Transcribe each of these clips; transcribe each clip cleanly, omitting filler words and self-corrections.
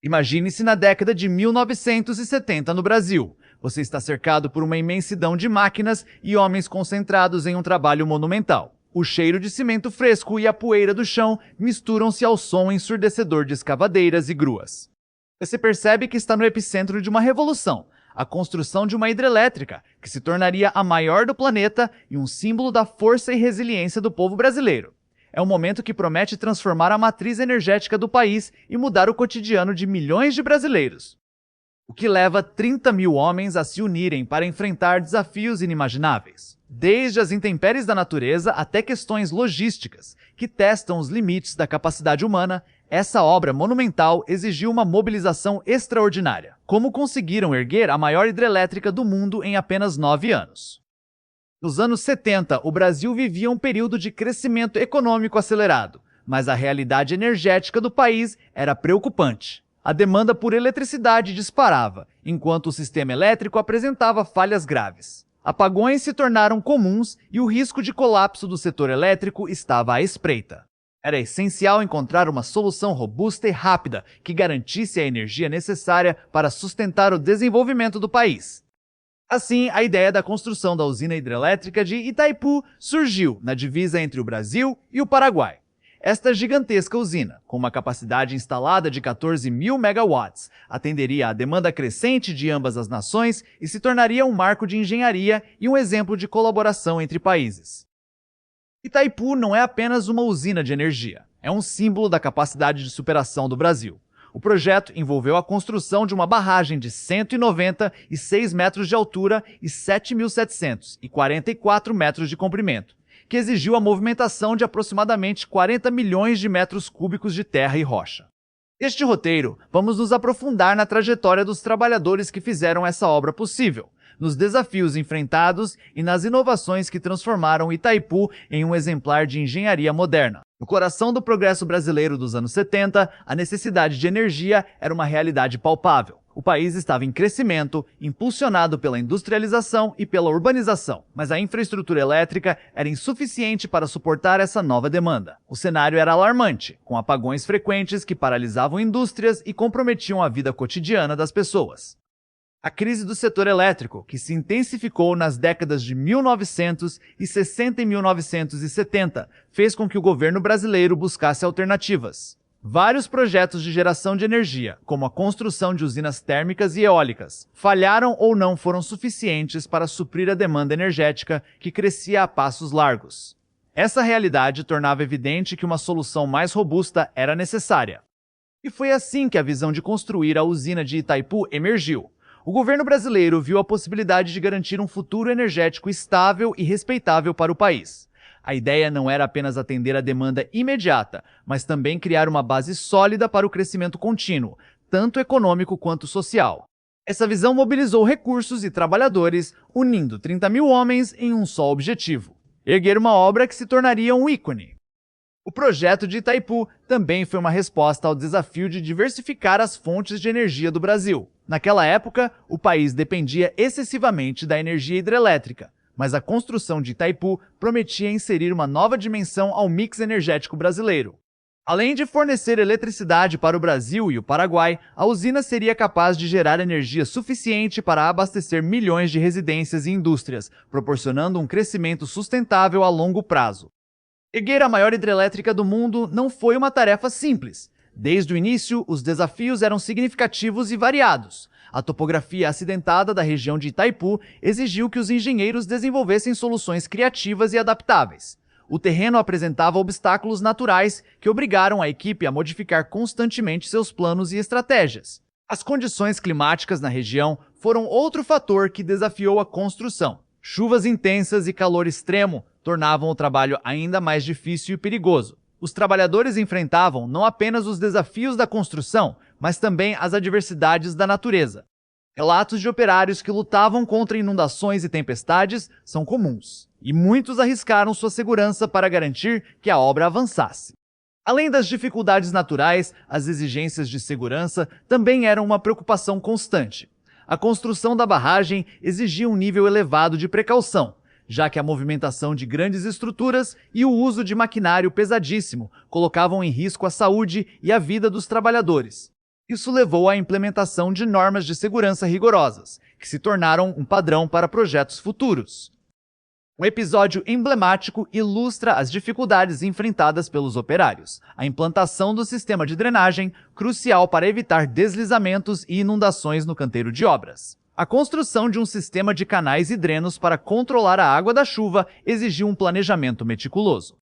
Imagine-se na década de 1970 no Brasil. Você está cercado por uma imensidão de máquinas e homens concentrados em um trabalho monumental. O cheiro de cimento fresco e a poeira do chão misturam-se ao som ensurdecedor de escavadeiras e gruas. Você percebe que está no epicentro de uma revolução, a construção de uma hidrelétrica, que se tornaria a maior do planeta e um símbolo da força e resiliência do povo brasileiro. É um momento que promete transformar a matriz energética do país e mudar o cotidiano de milhões de brasileiros. O que leva 30 mil homens a se unirem para enfrentar desafios inimagináveis. Desde as intempéries da natureza até questões logísticas, que testam os limites da capacidade humana, essa obra monumental exigiu uma mobilização extraordinária. Como conseguiram erguer a maior hidrelétrica do mundo em apenas 9 anos? Nos anos 70, o Brasil vivia um período de crescimento econômico acelerado, mas a realidade energética do país era preocupante. A demanda por eletricidade disparava, enquanto o sistema elétrico apresentava falhas graves. Apagões se tornaram comuns e o risco de colapso do setor elétrico estava à espreita. Era essencial encontrar uma solução robusta e rápida que garantisse a energia necessária para sustentar o desenvolvimento do país. Assim, a ideia da construção da usina hidrelétrica de Itaipu surgiu na divisa entre o Brasil e o Paraguai. Esta gigantesca usina, com uma capacidade instalada de 14 mil megawatts, atenderia à demanda crescente de ambas as nações e se tornaria um marco de engenharia e um exemplo de colaboração entre países. Itaipu não é apenas uma usina de energia, é um símbolo da capacidade de superação do Brasil. O projeto envolveu a construção de uma barragem de 196 metros de altura e 7.744 metros de comprimento, que exigiu a movimentação de aproximadamente 40 milhões de metros cúbicos de terra e rocha. Neste roteiro, vamos nos aprofundar na trajetória dos trabalhadores que fizeram essa obra possível, nos desafios enfrentados e nas inovações que transformaram Itaipu em um exemplar de engenharia moderna. No coração do progresso brasileiro dos anos 70, a necessidade de energia era uma realidade palpável. O país estava em crescimento, impulsionado pela industrialização e pela urbanização, mas a infraestrutura elétrica era insuficiente para suportar essa nova demanda. O cenário era alarmante, com apagões frequentes que paralisavam indústrias e comprometiam a vida cotidiana das pessoas. A crise do setor elétrico, que se intensificou nas décadas de 1960 e 1970, fez com que o governo brasileiro buscasse alternativas. Vários projetos de geração de energia, como a construção de usinas térmicas e eólicas, falharam ou não foram suficientes para suprir a demanda energética que crescia a passos largos. Essa realidade tornava evidente que uma solução mais robusta era necessária. E foi assim que a visão de construir a usina de Itaipu emergiu. O governo brasileiro viu a possibilidade de garantir um futuro energético estável e respeitável para o país. A ideia não era apenas atender a demanda imediata, mas também criar uma base sólida para o crescimento contínuo, tanto econômico quanto social. Essa visão mobilizou recursos e trabalhadores, unindo 30 mil homens em um só objetivo: erguer uma obra que se tornaria um ícone. O projeto de Itaipu também foi uma resposta ao desafio de diversificar as fontes de energia do Brasil. Naquela época, o país dependia excessivamente da energia hidrelétrica, mas a construção de Itaipu prometia inserir uma nova dimensão ao mix energético brasileiro. Além de fornecer eletricidade para o Brasil e o Paraguai, a usina seria capaz de gerar energia suficiente para abastecer milhões de residências e indústrias, proporcionando um crescimento sustentável a longo prazo. Erguer a maior hidrelétrica do mundo não foi uma tarefa simples. Desde o início, os desafios eram significativos e variados. A topografia acidentada da região de Itaipu exigiu que os engenheiros desenvolvessem soluções criativas e adaptáveis. O terreno apresentava obstáculos naturais que obrigaram a equipe a modificar constantemente seus planos e estratégias. As condições climáticas na região foram outro fator que desafiou a construção. Chuvas intensas e calor extremo tornavam o trabalho ainda mais difícil e perigoso. Os trabalhadores enfrentavam não apenas os desafios da construção, mas também as adversidades da natureza. Relatos de operários que lutavam contra inundações e tempestades são comuns, e muitos arriscaram sua segurança para garantir que a obra avançasse. Além das dificuldades naturais, as exigências de segurança também eram uma preocupação constante. A construção da barragem exigia um nível elevado de precaução, já que a movimentação de grandes estruturas e o uso de maquinário pesadíssimo colocavam em risco a saúde e a vida dos trabalhadores. Isso levou à implementação de normas de segurança rigorosas, que se tornaram um padrão para projetos futuros. Um episódio emblemático ilustra as dificuldades enfrentadas pelos operários. A implantação do sistema de drenagem, crucial para evitar deslizamentos e inundações no canteiro de obras. A construção de um sistema de canais e drenos para controlar a água da chuva exigiu um planejamento meticuloso.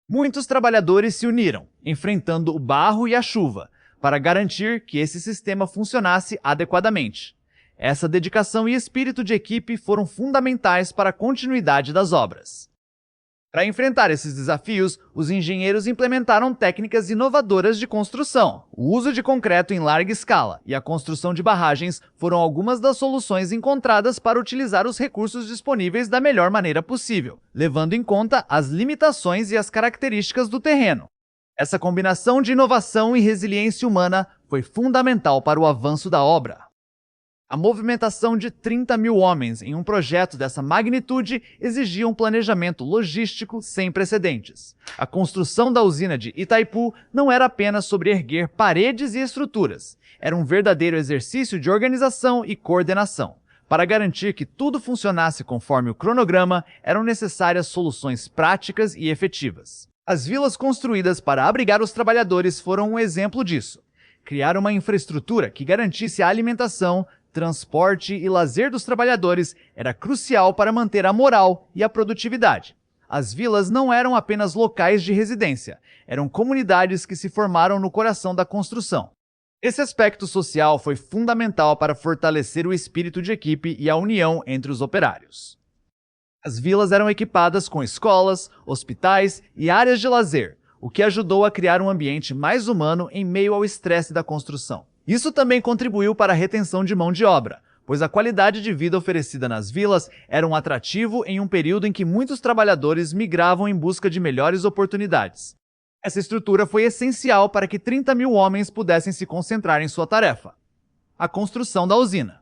Muitos trabalhadores se uniram, enfrentando o barro e a chuva, para garantir que esse sistema funcionasse adequadamente. Essa dedicação e espírito de equipe foram fundamentais para a continuidade das obras. Para enfrentar esses desafios, os engenheiros implementaram técnicas inovadoras de construção. O uso de concreto em larga escala e a construção de barragens foram algumas das soluções encontradas para utilizar os recursos disponíveis da melhor maneira possível, levando em conta as limitações e as características do terreno. Essa combinação de inovação e resiliência humana foi fundamental para o avanço da obra. A movimentação de 30 mil homens em um projeto dessa magnitude exigia um planejamento logístico sem precedentes. A construção da usina de Itaipu não era apenas sobre erguer paredes e estruturas, era um verdadeiro exercício de organização e coordenação. Para garantir que tudo funcionasse conforme o cronograma, eram necessárias soluções práticas e efetivas. As vilas construídas para abrigar os trabalhadores foram um exemplo disso. Criar uma infraestrutura que garantisse a alimentação, transporte e lazer dos trabalhadores era crucial para manter a moral e a produtividade. As vilas não eram apenas locais de residência, eram comunidades que se formaram no coração da construção. Esse aspecto social foi fundamental para fortalecer o espírito de equipe e a união entre os operários. As vilas eram equipadas com escolas, hospitais e áreas de lazer, o que ajudou a criar um ambiente mais humano em meio ao estresse da construção. Isso também contribuiu para a retenção de mão de obra, pois a qualidade de vida oferecida nas vilas era um atrativo em um período em que muitos trabalhadores migravam em busca de melhores oportunidades. Essa estrutura foi essencial para que 30 mil homens pudessem se concentrar em sua tarefa: a construção da usina.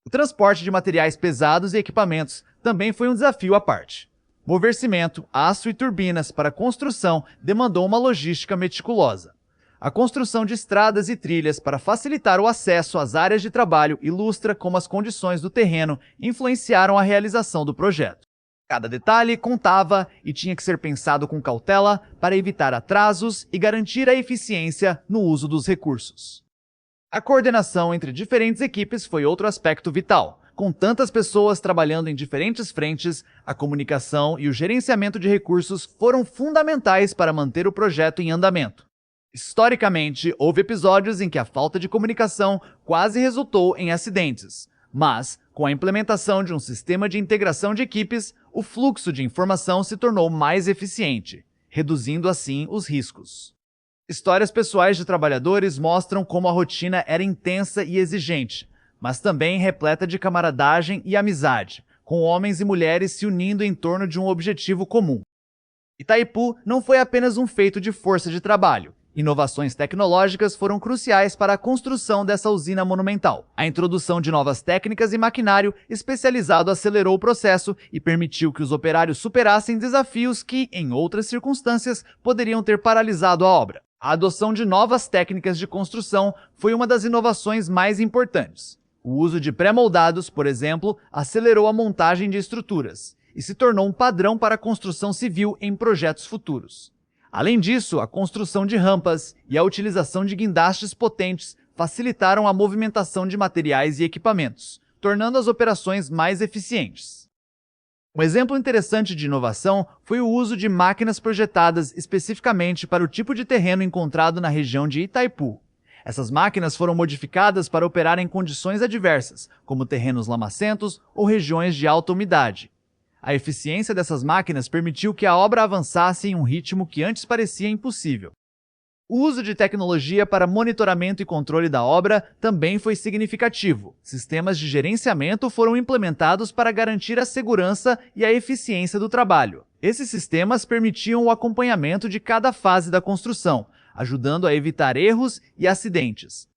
O transporte de materiais pesados e equipamentos também foi um desafio à parte. Mover cimento, aço e turbinas para a construção demandou uma logística meticulosa. A construção de estradas e trilhas para facilitar o acesso às áreas de trabalho ilustra como as condições do terreno influenciaram a realização do projeto. Cada detalhe contava e tinha que ser pensado com cautela para evitar atrasos e garantir a eficiência no uso dos recursos. A coordenação entre diferentes equipes foi outro aspecto vital. Com tantas pessoas trabalhando em diferentes frentes, a comunicação e o gerenciamento de recursos foram fundamentais para manter o projeto em andamento. Historicamente, houve episódios em que a falta de comunicação quase resultou em acidentes, mas, com a implementação de um sistema de integração de equipes, o fluxo de informação se tornou mais eficiente, reduzindo assim os riscos. Histórias pessoais de trabalhadores mostram como a rotina era intensa e exigente, mas também repleta de camaradagem e amizade, com homens e mulheres se unindo em torno de um objetivo comum. Itaipu não foi apenas um feito de força de trabalho. Inovações tecnológicas foram cruciais para a construção dessa usina monumental. A introdução de novas técnicas e maquinário especializado acelerou o processo e permitiu que os operários superassem desafios que, em outras circunstâncias, poderiam ter paralisado a obra. A adoção de novas técnicas de construção foi uma das inovações mais importantes. O uso de pré-moldados, por exemplo, acelerou a montagem de estruturas e se tornou um padrão para a construção civil em projetos futuros. Além disso, a construção de rampas e a utilização de guindastes potentes facilitaram a movimentação de materiais e equipamentos, tornando as operações mais eficientes. Um exemplo interessante de inovação foi o uso de máquinas projetadas especificamente para o tipo de terreno encontrado na região de Itaipu. Essas máquinas foram modificadas para operar em condições adversas, como terrenos lamacentos ou regiões de alta umidade. A eficiência dessas máquinas permitiu que a obra avançasse em um ritmo que antes parecia impossível. O uso de tecnologia para monitoramento e controle da obra também foi significativo. Sistemas de gerenciamento foram implementados para garantir a segurança e a eficiência do trabalho. Esses sistemas permitiam o acompanhamento de cada fase da construção, ajudando a evitar erros e acidentes.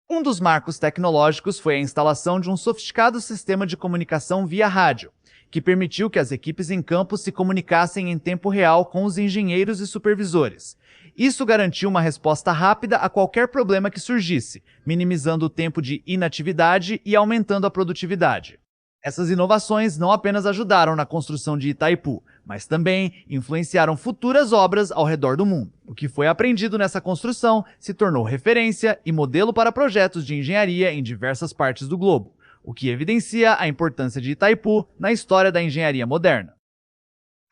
Um dos marcos tecnológicos foi a instalação de um sofisticado sistema de comunicação via rádio, que permitiu que as equipes em campo se comunicassem em tempo real com os engenheiros e supervisores. Isso garantiu uma resposta rápida a qualquer problema que surgisse, minimizando o tempo de inatividade e aumentando a produtividade. Essas inovações não apenas ajudaram na construção de Itaipu, mas também influenciaram futuras obras ao redor do mundo. O que foi aprendido nessa construção se tornou referência e modelo para projetos de engenharia em diversas partes do globo, o que evidencia a importância de Itaipu na história da engenharia moderna.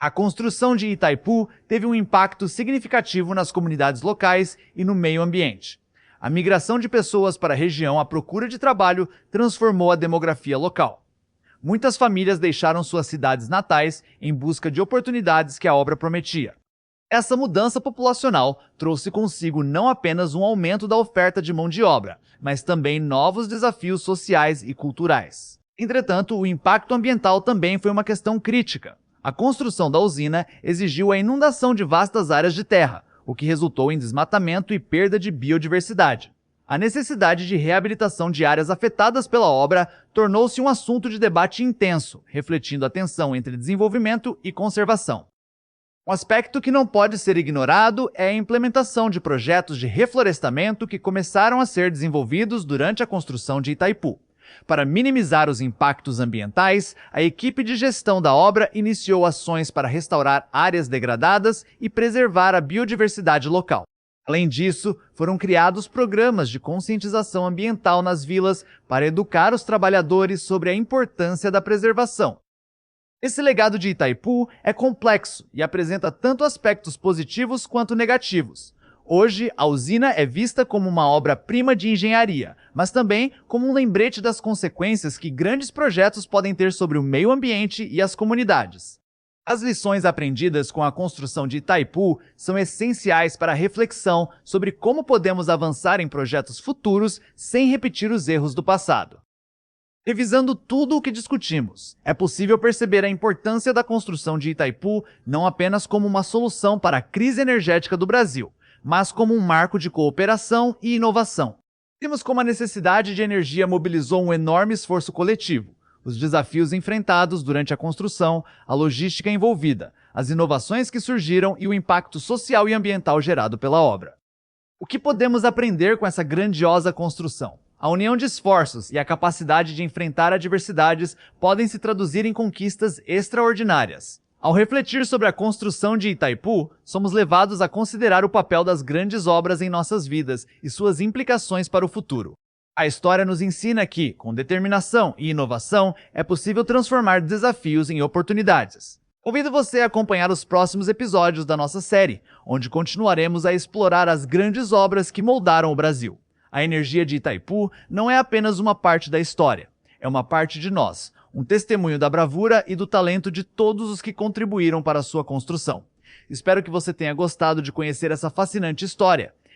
A construção de Itaipu teve um impacto significativo nas comunidades locais e no meio ambiente. A migração de pessoas para a região à procura de trabalho transformou a demografia local. Muitas famílias deixaram suas cidades natais em busca de oportunidades que a obra prometia. Essa mudança populacional trouxe consigo não apenas um aumento da oferta de mão de obra, mas também novos desafios sociais e culturais. Entretanto, o impacto ambiental também foi uma questão crítica. A construção da usina exigiu a inundação de vastas áreas de terra, o que resultou em desmatamento e perda de biodiversidade. A necessidade de reabilitação de áreas afetadas pela obra tornou-se um assunto de debate intenso, refletindo a tensão entre desenvolvimento e conservação. Um aspecto que não pode ser ignorado é a implementação de projetos de reflorestamento que começaram a ser desenvolvidos durante a construção de Itaipu. Para minimizar os impactos ambientais, a equipe de gestão da obra iniciou ações para restaurar áreas degradadas e preservar a biodiversidade local. Além disso, foram criados programas de conscientização ambiental nas vilas para educar os trabalhadores sobre a importância da preservação. Esse legado de Itaipu é complexo e apresenta tanto aspectos positivos quanto negativos. Hoje, a usina é vista como uma obra-prima de engenharia, mas também como um lembrete das consequências que grandes projetos podem ter sobre o meio ambiente e as comunidades. As lições aprendidas com a construção de Itaipu são essenciais para a reflexão sobre como podemos avançar em projetos futuros sem repetir os erros do passado. Revisando tudo o que discutimos, é possível perceber a importância da construção de Itaipu não apenas como uma solução para a crise energética do Brasil, mas como um marco de cooperação e inovação. Vimos como a necessidade de energia mobilizou um enorme esforço coletivo, os desafios enfrentados durante a construção, a logística envolvida, as inovações que surgiram e o impacto social e ambiental gerado pela obra. O que podemos aprender com essa grandiosa construção? A união de esforços e a capacidade de enfrentar adversidades podem se traduzir em conquistas extraordinárias. Ao refletir sobre a construção de Itaipu, somos levados a considerar o papel das grandes obras em nossas vidas e suas implicações para o futuro. A história nos ensina que, com determinação e inovação, é possível transformar desafios em oportunidades. Convido você a acompanhar os próximos episódios da nossa série, onde continuaremos a explorar as grandes obras que moldaram o Brasil. A energia de Itaipu não é apenas uma parte da história, é uma parte de nós, um testemunho da bravura e do talento de todos os que contribuíram para a sua construção. Espero que você tenha gostado de conhecer essa fascinante história.